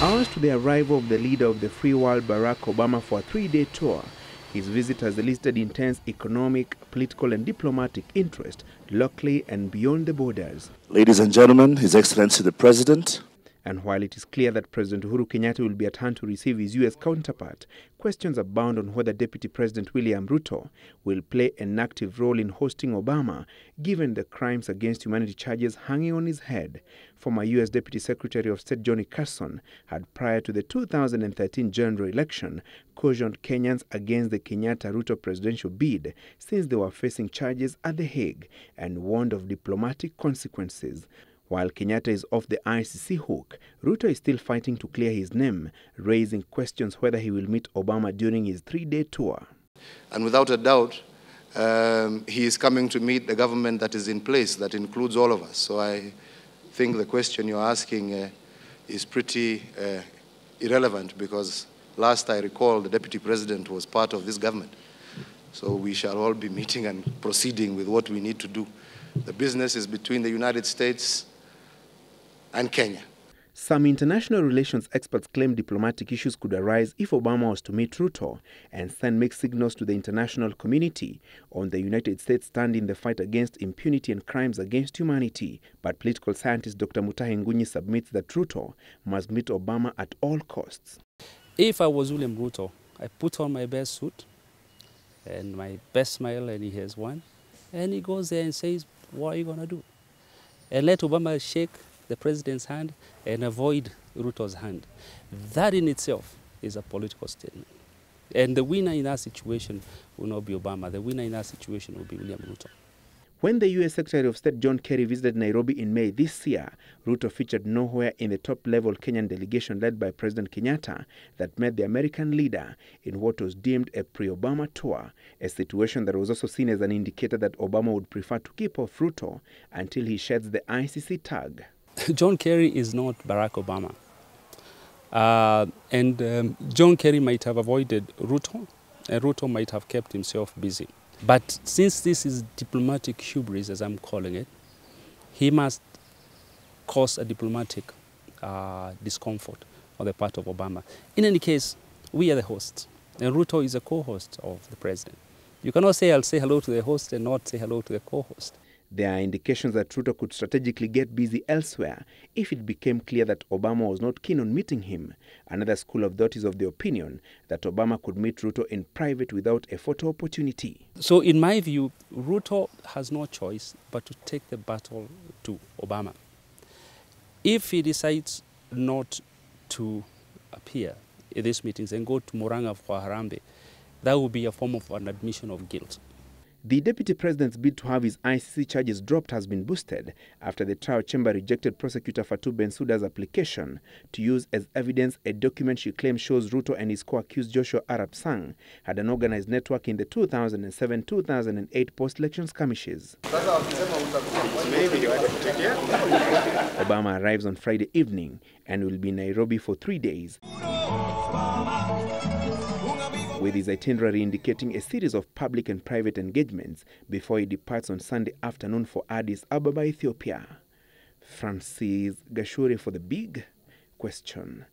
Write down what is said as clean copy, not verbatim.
Hours to the arrival of the leader of the free world, Barack Obama, for a 3-day tour, his visit has elicited intense economic, political and diplomatic interest locally and beyond the borders. Ladies and gentlemen, His Excellency the President. And while it is clear that President Uhuru Kenyatta will be at hand to receive his U.S. counterpart, questions abound on whether Deputy President William Ruto will play an active role in hosting Obama, given the crimes against humanity charges hanging on his head. Former U.S. Deputy Secretary of State Johnny Carson had, prior to the 2013 general election, cautioned Kenyans against the Kenyatta-Ruto presidential bid since they were facing charges at The Hague and warned of diplomatic consequences. While Kenyatta is off the ICC hook, Ruto is still fighting to clear his name, raising questions whether he will meet Obama during his 3-day tour. And without a doubt, he is coming to meet the government that is in place, that includes all of us. So I think the question you're asking is pretty irrelevant, because last I recall, the Deputy President was part of this government. So we shall all be meeting and proceeding with what we need to do. The business is between the United States and Kenya. Some international relations experts claim diplomatic issues could arise if Obama was to meet Ruto and send mixed signals to the international community on the United States stand in the fight against impunity and crimes against humanity. But political scientist Dr. Mutahi Ngunyi submits that Ruto must meet Obama at all costs. If I was William Ruto, I put on my best suit and my best smile, and he has one, and he goes there and says, what are you going to do? And let Obama shake the president's hand and avoid Ruto's hand. That in itself is a political statement. And the winner in that situation will not be Obama. The winner in that situation will be William Ruto. When the U.S. Secretary of State John Kerry visited Nairobi in May this year, Ruto featured nowhere in the top-level Kenyan delegation led by President Kenyatta that met the American leader in what was deemed a pre-Obama tour, a situation that was also seen as an indicator that Obama would prefer to keep off Ruto until he sheds the ICC tag. John Kerry is not Barack Obama. John Kerry might have avoided Ruto, and Ruto might have kept himself busy. But since this is diplomatic hubris, as I'm calling it, he must cause a diplomatic discomfort on the part of Obama. In any case, we are the hosts, and Ruto is a co-host of the president. You cannot say, I'll say hello to the host and not say hello to the co-host. There are indications that Ruto could strategically get busy elsewhere if it became clear that Obama was not keen on meeting him. Another school of thought is of the opinion that Obama could meet Ruto in private without a photo opportunity. So in my view, Ruto has no choice but to take the battle to Obama. If he decides not to appear in these meetings and go to Murang'a for Harambee, that would be a form of an admission of guilt. The Deputy President's bid to have his ICC charges dropped has been boosted after the trial chamber rejected prosecutor Fatou Bensouda's application to use as evidence a document she claims shows Ruto and his co-accused Joshua Arap Sang had an organized network in the 2007-2008 post-election skirmishes. Obama arrives on Friday evening and will be in Nairobi for 3 days, with his itinerary indicating a series of public and private engagements before he departs on Sunday afternoon for Addis Ababa, Ethiopia. Francis Gashuri for The Big Question.